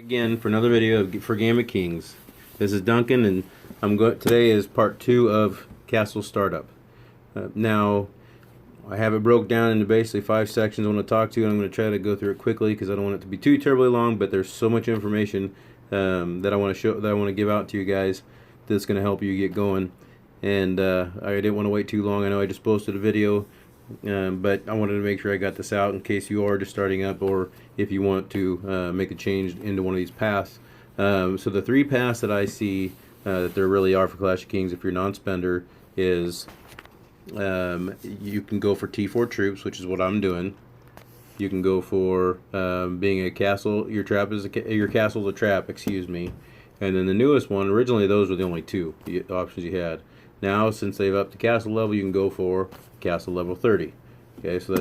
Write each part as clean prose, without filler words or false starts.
again for another video for Game of Kings. This is Duncan, and today is part 2 of Castle Startup. Now, I have it broke down into basically 5 sections I want to talk to, and I'm going to try to go through it quickly because I don't want it to be too terribly long. But there's so much information that I want to give out to you guys that's going to help you get going. And I didn't want to wait too long. I know I just posted a video. But I wanted to make sure I got this out in case you are just starting up, or if you want to make a change into one of these paths. So the 3 paths that I see that there really are for Clash of Kings, if you're non-spender, is you can go for T4 troops, which is what I'm doing. You can go for being a castle. Your castle is a trap. Excuse me. And then the newest one. Originally, those were the only 2 options you had. Now, since they've upped the castle level, you can go for castle level 30. Okay, so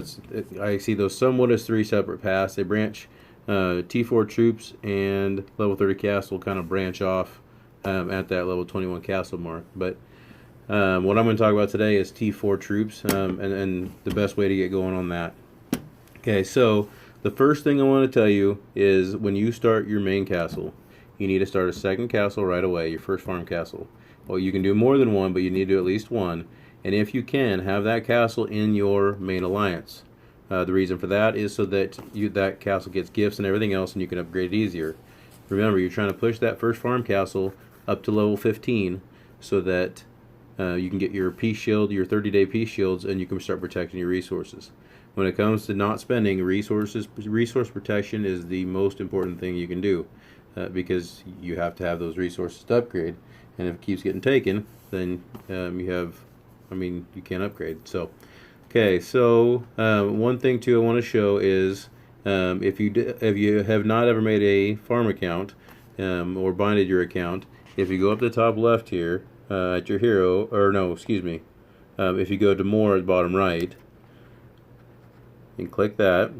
I see those somewhat as 3 separate paths. They branch. T4 troops and level 30 castle kind of branch off at that level 21 castle mark. But what I'm going to talk about today is T4 troops and the best way to get going on that. Okay, so the first thing I want to tell you is when you start your main castle, you need to start a second castle right away, your first farm castle. Well, you can do more than one, but you need to do at least one. And if you can, have that castle in your main alliance. The reason for that is so that that castle gets gifts and everything else, and you can upgrade it easier. Remember, you're trying to push that first farm castle up to level 15 so that you can get your peace shield, your 30-day peace shields, and you can start protecting your resources. When it comes to not spending resource protection is the most important thing you can do because you have to have those resources to upgrade. And if it keeps getting taken, then you can't upgrade. So, okay. So one thing too I want to show is if you have not ever made a farm account or binded your account, if you go up to the top left here at your hero, or no, excuse me, if you go to more at the bottom right, and click that,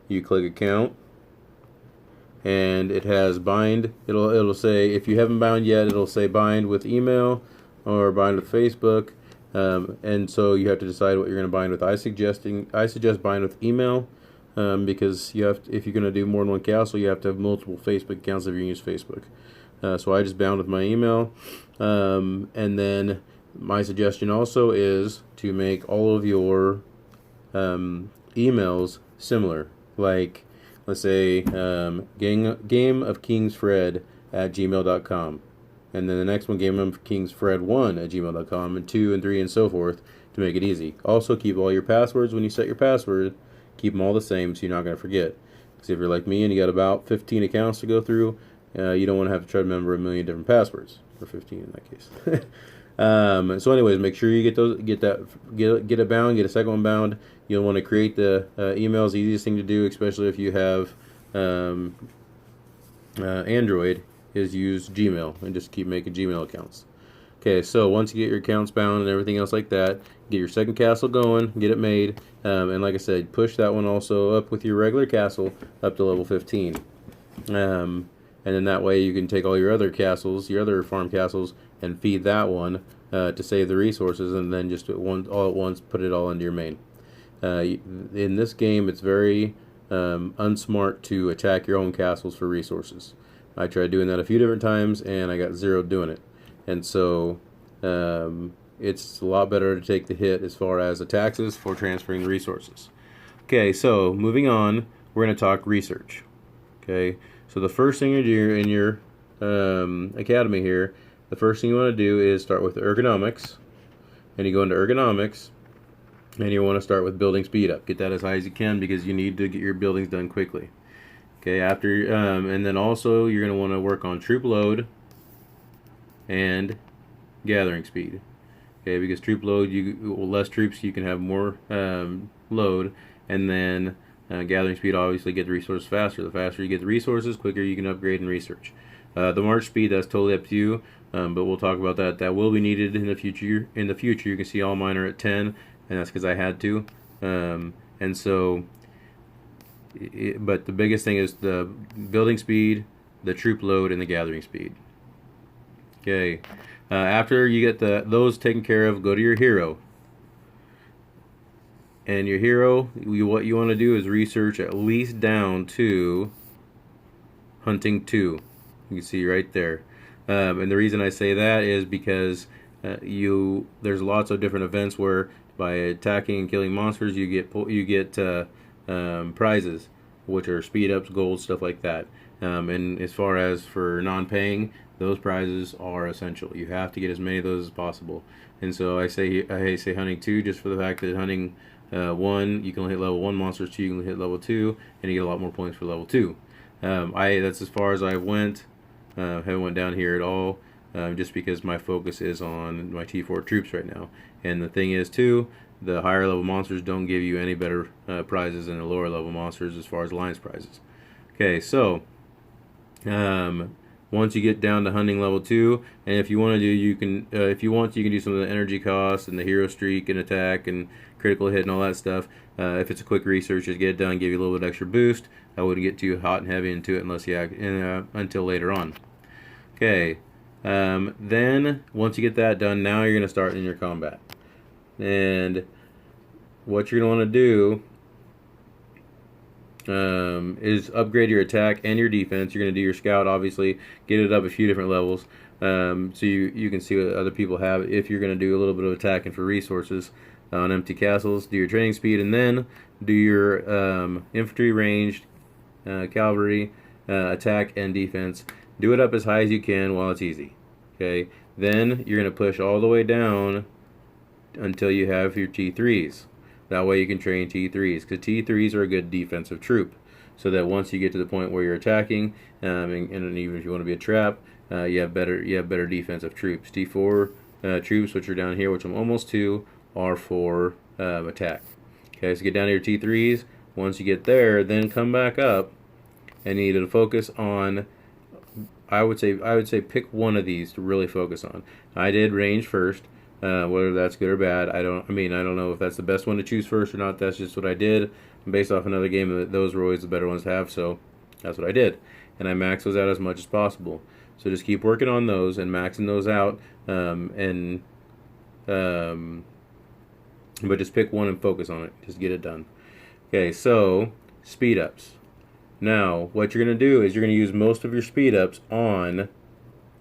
you click account. And it has bind. It'll say, if you haven't bound yet, it'll say bind with email or bind with Facebook, and so you have to decide what you're going to bind with. I suggest bind with email because if you're going to do more than one castle, you have to have multiple Facebook accounts if you use Facebook. So I just bound with my email, and then my suggestion also is to make all of your emails similar, like, let's say Game of Kings Fred at gmail.com, and then the next one, Game of Kings Fred 1 at gmail.com, and 2 and 3 and so forth, to make it easy. Also, keep all your passwords when you set your password. Keep them all the same so you're not going to forget. Because if you're like me and you got about 15 accounts to go through, you don't want to have to try to remember a million different passwords, or 15 in that case. So anyways, make sure you get it bound, get a second one bound. You'll want to create the emails. The easiest thing to do, especially if you have Android, is use Gmail and just keep making Gmail accounts. Okay, so once you get your accounts bound and everything else like that, get your second castle going, get it made, and like I said, push that one also up with your regular castle up to level 15. And then that way you can take all your other castles, your other farm castles, and feed that one to save the resources, and then just all at once put it all into your main. In this game, it's very unsmart to attack your own castles for resources. I tried doing that a few different times, and I got zeroed doing it. And so it's a lot better to take the hit as far as the taxes for transferring the resources. Okay, so moving on, we're going to talk research. Okay, so the first thing you do in your academy here, the first thing you want to do is start with ergonomics, and you go into ergonomics, and you want to start with building speed up. Get that as high as you can because you need to get your buildings done quickly. Okay, and then also you're going to want to work on troop load and gathering speed. Okay, because troop load, less troops, you can have more load, and then gathering speed, obviously get the resources faster. The faster you get the resources, quicker you can upgrade and research. The march speed, that's totally up to you, but we'll talk about that. That will be needed in the future. You can see all mine are at 10, and that's because I had to. And so, but the biggest thing is the building speed, the troop load, and the gathering speed. Okay, after you get those taken care of, go to your hero. And your hero, what you want to do is research at least down to hunting 2. You can see right there. And the reason I say that is because there's lots of different events where by attacking and killing monsters you get prizes, which are speed ups, gold, stuff like that. And as far as for non-paying, those prizes are essential. You have to get as many of those as possible. And so I say hunting 2 just for the fact that hunting 1 you can hit level 1 monsters, 2 you can hit level 2, and you get a lot more points for level 2. That's as far as I went. Haven't went down here at all, just because my focus is on my T4 troops right now. And the thing is too, the higher level monsters don't give you any better prizes than the lower level monsters as far as alliance prizes. Okay, so once you get down to hunting level 2, and if you want to do, you can do some of the energy costs and the hero streak and attack and critical hit and all that stuff. If it's a quick research, just get it done, give you a little bit extra boost. I wouldn't get too hot and heavy into it until later on. Okay, then once you get that done, now you're going to start in your combat. And what you're going to want to do is upgrade your attack and your defense. You're going to do your scout, obviously, get it up a few different levels, so you can see what other people have. If you're going to do a little bit of attacking for resources on empty castles, do your training speed, and then do your infantry, ranged, cavalry, attack, and defense. Do it up as high as you can while it's easy. Okay, then you're going to push all the way down until you have your T3s. That way you can train T3s, because T3s are a good defensive troop. So that once you get to the point where you're attacking, and even if you want to be a trap, you have better defensive troops. T4 troops, which are down here, which I'm almost to, are for attack. Okay, so get down to your T3s. Once you get there, then come back up, and you need to focus on. I would say pick one of these to really focus on. I did range first. Whether that's good or bad, I don't know if that's the best one to choose first or not. That's just what I did. Based off another game, those were always the better ones to have, so that's what I did. And I maxed those out as much as possible. So just keep working on those and maxing those out, but just pick one and focus on it. Just get it done. Okay, so speed ups. Now, what you're going to do is you're going to use most of your speed ups on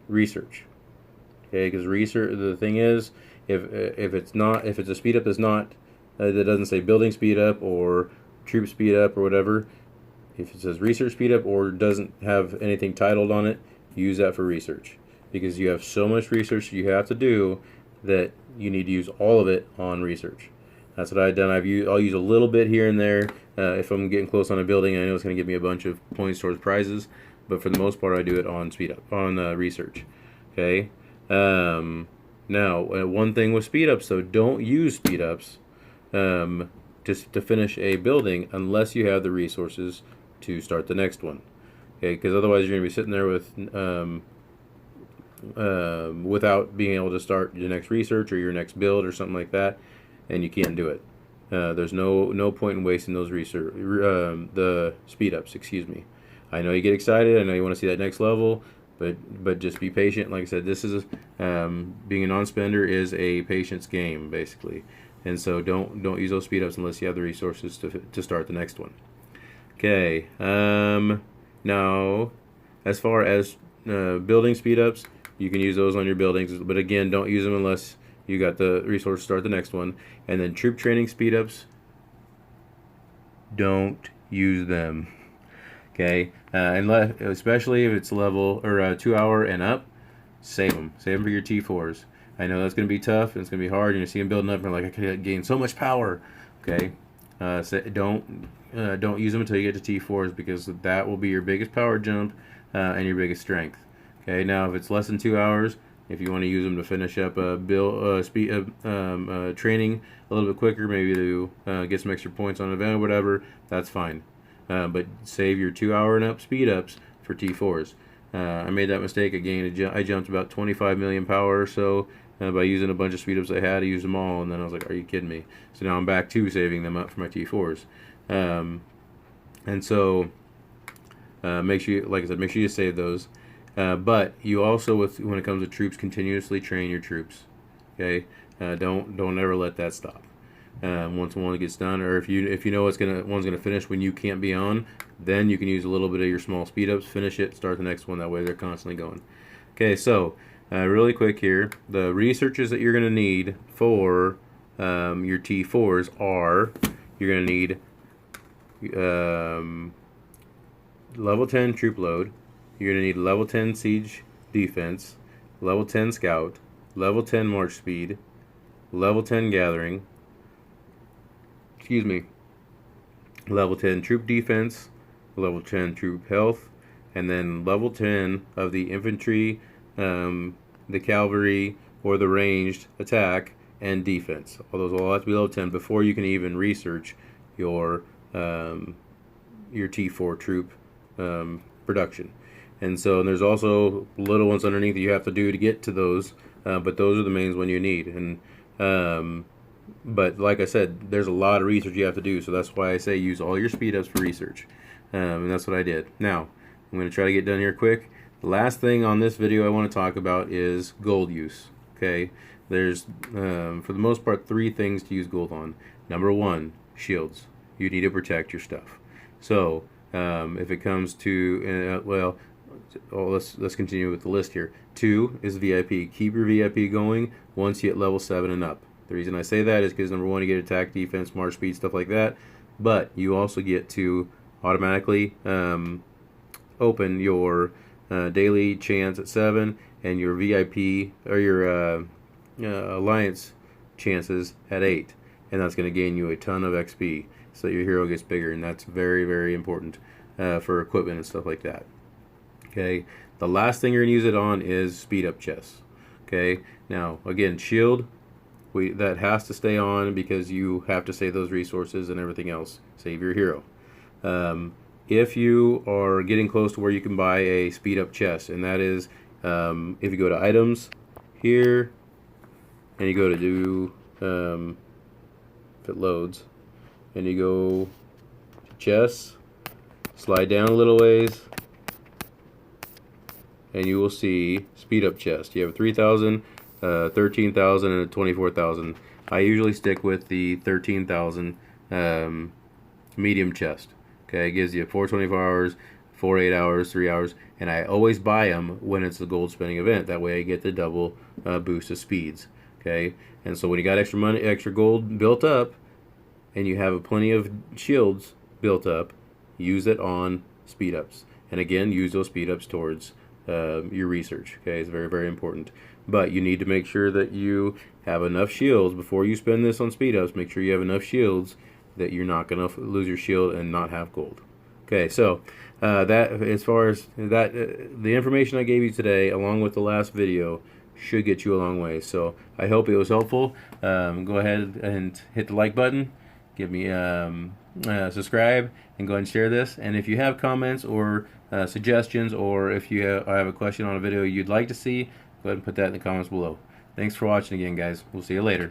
research. Okay, because research, the thing is, if it's a speed up that's not that doesn't say building speed up or troop speed up or whatever, if it says research speed up or doesn't have anything titled on it, use that for research, because you have so much research you have to do that you need to use all of it on research. That's what I've done. I'll use a little bit here and there if I'm getting close on a building. I know it's going to give me a bunch of points towards prizes, but for the most part, I do it on speed up, on research. Okay. Now, one thing with speed ups, though, don't use speed ups just to finish a building unless you have the resources to start the next one. Okay, because otherwise you're going to be sitting there with without being able to start your next research or your next build or something like that, and you can't do it. There's no point in wasting those the speed ups. Excuse me. I know you get excited. I know you want to see that next level, but just be patient. Like I said, this is being a non-spender is a patience game basically, and so don't use those speed ups unless you have the resources to start the next one. Okay. Now, as far as building speed ups, you can use those on your buildings, but again, don't use them unless you got the resource to start the next one. And then troop training speed ups, don't use them. Okay, unless, especially if it's level or 2 hour and up, save them. Save them for your T4s. I know that's going to be tough and it's going to be hard. You're going to see them building up and like, I could gain so much power. Okay, so don't use them until you get to T4s, because that will be your biggest power jump and your biggest strength. Okay, now if it's less than 2 hours, if you want to use them to finish up training a little bit quicker, maybe to get some extra points on an event or whatever, that's fine. But save your 2 hour and up speed ups for T4s. I made that mistake again. I jumped about 25 million power or so by using a bunch of speed ups I had. I used them all, and then I was like, "Are you kidding me?" So now I'm back to saving them up for my T4s. And so make sure, like I said, make sure you save those. But you also, when it comes to troops, continuously train your troops. Okay, don't ever let that stop. once one gets done, or if you know one's gonna finish when you can't be on, then you can use a little bit of your small speed ups, finish it, start the next one. That way they're constantly going. Okay, so really quick here, the researches that you're gonna need for your T4s are, you're gonna need level 10 troop load. You're gonna need level 10 siege defense, level 10 scout, level 10 march speed, level 10 gathering, level 10 troop defense, level 10 troop health, and then level 10 of the infantry, the cavalry, or the ranged attack and defense. All those all have to be level 10 before you can even research your T4 troop production. And so there's also little ones underneath that you have to do to get to those, but those are the main ones you need. And but like I said, there's a lot of research you have to do, so that's why I say use all your speed ups for research. And that's what I did. Now, I'm going to try to get done here quick. The last thing on this video I want to talk about is gold use. Okay, there's for the most part 3 things to use gold on. Number 1, shields. You need to protect your stuff. So if it comes to let's continue with the list here. 2 is VIP. Keep your VIP going once you hit level 7 and up. The reason I say that is because number 1, you get attack, defense, march speed, stuff like that, but you also get to automatically open your daily chance at 7 and your VIP or your alliance chances at 8, and that's going to gain you a ton of XP, so your hero gets bigger, and that's very, very important for equipment and stuff like that. Okay, the last thing you're going to use it on is speed up chests. Okay, now again, shield, that has to stay on because you have to save those resources and everything else. Save your hero. If you are getting close to where you can buy a speed up chest, and that is if you go to items here and you go to do if it loads, and you go to chests, slide down a little ways, and you will see speed up chest. You have 3,000, 13,000, and 24,000. I usually stick with the 13,000 medium chest. Okay, it gives you 4 24 hours, 4 8 hours, 3 hours, and I always buy them when it's the gold spending event. That way I get the double boost of speeds. Okay, and so when you got extra money, extra gold built up, and you have plenty of shields built up, use it on speed ups. And again, use those speed ups towards your research. Okay, it's very, very important. But you need to make sure that you have enough shields before you spend this on speed ups. Make sure you have enough shields that you're not going to lose your shield and not have gold. Okay, so that as far as that, the information I gave you today, along with the last video, should get you a long way. So I hope it was helpful. Go ahead and hit the like button. Give me subscribe, and go ahead and share this. And if you have comments or suggestions, or if you have a question on a video you'd like to see, go ahead and put that in the comments below. Thanks for watching again, guys. We'll see you later.